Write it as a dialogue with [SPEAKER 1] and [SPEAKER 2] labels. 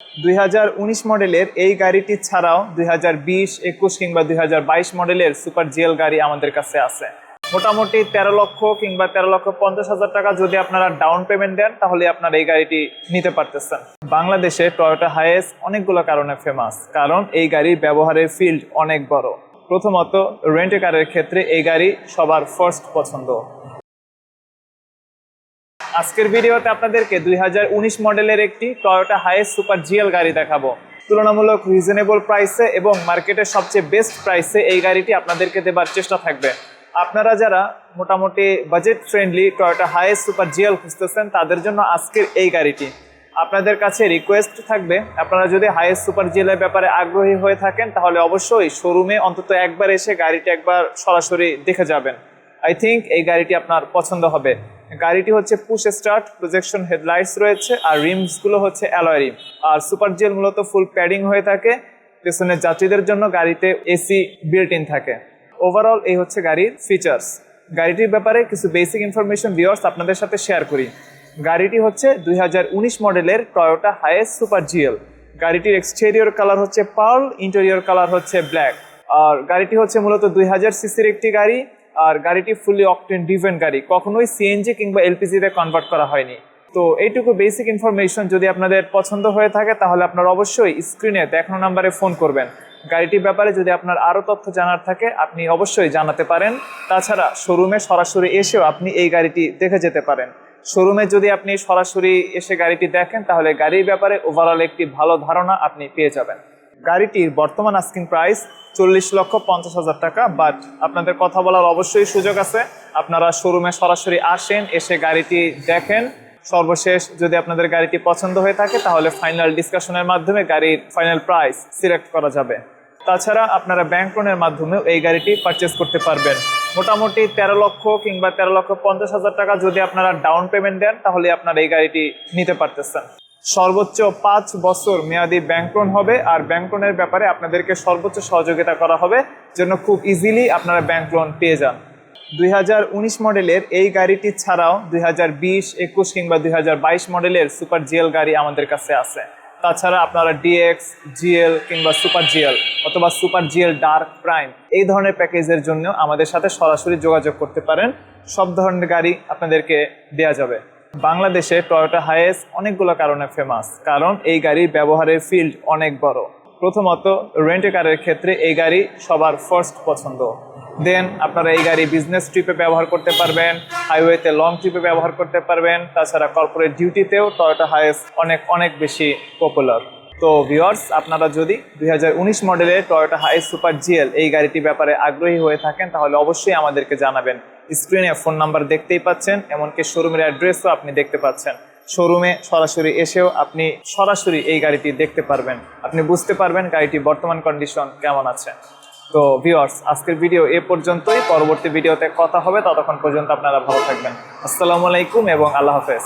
[SPEAKER 1] 2019 মডেলের এই গাড়িটি ছাড়াও 2020, 21 কিংবা 2022 মডেলের সুপার জিএল গাড়ি আমাদের কাছে আছে। মোটামুটি 13 লক্ষ কিংবা 13,50,000 টাকা যদি আপনারা ডাউন পেমেন্ট দেন তাহলে আপনারা এই গাড়িটি নিতে পারতেছেন। বাংলাদেশে টয়োটা হাইএস অনেকগুলো কারণে ফেমাস, কারণ এই গাড়ির ব্যবহারের ফিল্ড অনেক বড়। প্রথমত, রেন্টে কারের ক্ষেত্রে এই গাড়ি সবার ফার্স্ট পছন্দ। আজকের ভিডিওতে আপনাদেরকে 2019 মডেলের একটি টয়োটা হাইএস সুপার জিএল গাড়ি দেখাবো। তুলনামূলক রিজনেবল প্রাইসে এবং মার্কেটের সবচেয়ে বেস্ট প্রাইসে এই গাড়িটি আপনাদেরকে দেবার চেষ্টা থাকবে। আপনারা যারা মোটামুটি budget friendly Toyota HiAce super GL খুঁজতেছেন তাদের জন্য আজকের এই গাড়িটি। আপনাদের কাছে রিকোয়েস্ট থাকবে, আপনারা যদি হাইএস সুপার জিএলের ব্যাপারে আগ্রহী হয়ে থাকেন তাহলে অবশ্যই শোরুমে অন্তত একবার এসে গাড়িটি একবার সরাসরি দেখে যাবেন। আই থিঙ্ক এই গাড়িটি আপনার পছন্দ হবে। গাড়িটি হচ্ছে পুশ স্টার্ট, প্রজেকশন হেডলাইটস রয়েছে, আর রিমসগুলো হচ্ছে অ্যালয় রিম। আর সুপার জিএল মূলত ফুল প্যাডিং হয়ে থাকে। পেছনের যাত্রীদের জন্য গাড়িতে এসি বিল্ট ইন থাকে। ওভারঅল এই হচ্ছে গাড়ির ফিচার্স। গাড়িটির ব্যাপারে কিছু বেসিক ইনফরমেশন ভিউয়ার্স আপনাদের সাথে শেয়ার করি। গাড়িটি হচ্ছে 2019 মডেলের টয়োটা হাইএস সুপার জিএল। গাড়িটির এক্সটেরিয়র কালার হচ্ছে পার্ল, ইন্টেরিয়র কালার হচ্ছে ব্ল্যাক। আর গাড়িটি হচ্ছে মূলত 2000 সিসির একটি গাড়ি। আর গাড়িটি ফুলি অকটেন ড্রিভেন গাড়ি, কখনোই সিএনজি কিংবা এলপিজিতে কনভার্ট করা হয়নি। তো এইটুকু বেসিক ইনফরমেশন যদি আপনাদের পছন্দ হয়ে থাকে তাহলে আপনারা অবশ্যই স্ক্রিনে দেখানো নাম্বারে ফোন করবেন। গাড়িটির ব্যাপারে যদি আপনার আরও তথ্য জানার থাকে আপনি অবশ্যই জানাতে পারেন। তাছাড়া শোরুমে সরাসরি এসেও আপনি এই গাড়িটি দেখে যেতে পারেন। শোরুমে যদি আপনি সরাসরি এসে গাড়িটি দেখেন তাহলে গাড়ির ব্যাপারে ওভারঅল একটি ভালো ধারণা আপনি পেয়ে যাবেন। গাড়িটির বর্তমান আস্কিং প্রাইস 40,50,000 টাকা, বাট আপনাদের কথা বলার অবশ্যই সুযোগ আছে। আপনারা শোরুমে সরাসরি আসেন, এসে গাড়িটি দেখেন। সর্বশেষ যদি আপনাদের গাড়িটি পছন্দ হয়ে থাকে তাহলে ফাইনাল ডিসকাশনের মাধ্যমে গাড়ির ফাইনাল প্রাইস সিলেক্ট করা যাবে। তাছাড়া আপনারা ব্যাংক লোনের মাধ্যমেও এই গাড়িটি পারচেস করতে পারবেন। মোটামুটি 13 লক্ষ কিংবা 13,50,000 টাকা যদি আপনারা ডাউন পেমেন্ট দেন তাহলে আপনারা এই গাড়িটি নিতে পারতেছেন। সর্বোচ্চ 5 বছর মেয়াদি ব্যাংক লোন হবে, আর ব্যাংক লোনের ব্যাপারে আপনাদেরকে সর্বোচ্চ সহযোগিতা করা হবে যেন খুব ইজিলি আপনারা ব্যাংক লোন পেয়ে যান। 2019 মডেলের এই গাড়িটি ছাড়াও 2020, 21 কিংবা 2022 মডেলের সুপার জিএল গাড়ি আমাদের কাছে আছে। তাছাড়া আপনারা ডিএক্স, জিএল কিংবা সুপার জিএল অথবা সুপার জিএল ডার্ক প্রাইম এই ধরনের প্যাকেজের জন্য আমাদের সাথে সরাসরি যোগাযোগ করতে পারেন। সব ধরনের গাড়ি আপনাদেরকে দেয়া যাবে। বাংলাদেশে টয়োটা হাইএস অনেকগুলো কারণে ফেমাস, কারণ এই গাড়ির ব্যবহারের ফিল্ড অনেক বড়। প্রথমত, রেন্টে কারের ক্ষেত্রে এই গাড়ি সবার ফার্স্ট পছন্দ। দেন আপনারা এই গাড়ি বিজনেস ট্রিপে ব্যবহার করতে পারবেন, হাইওয়েতে লং ট্রিপে ব্যবহার করতে পারবেন। তাছাড়া কর্পোরেট ডিউটিতেও টয়োটা হাইএস অনেক বেশি পপুলার। তো ভিউয়ার্স, আপনারা যদি 2019 মডেলের টয়োটা হাইএস সুপার জিএল এই গাড়িটির ব্যাপারে আগ্রহী হয়ে থাকেন তাহলে অবশ্যই আমাদেরকে জানাবেন। স্ক্রিনে ফোন নাম্বার দেখতেই পাচ্ছেন, এমনকি শোরুমের অ্যাড্রেসও আপনি দেখতে পাচ্ছেন। শোরুমে সরাসরি এসেও আপনি সরাসরি এই গাড়িটি দেখতে পারবেন, আপনি বুঝতে পারবেন গাড়িটির বর্তমান কন্ডিশন কেমন আছে। তো ভিউয়ার্স, আজকের ভিডিও এ পর্যন্তই। পরবর্তী ভিডিওতে কথা হবে, ততক্ষণ পর্যন্ত আপনারা ভালো থাকবেন। আসসালামু আলাইকুম এবং আল্লাহ হাফেজ।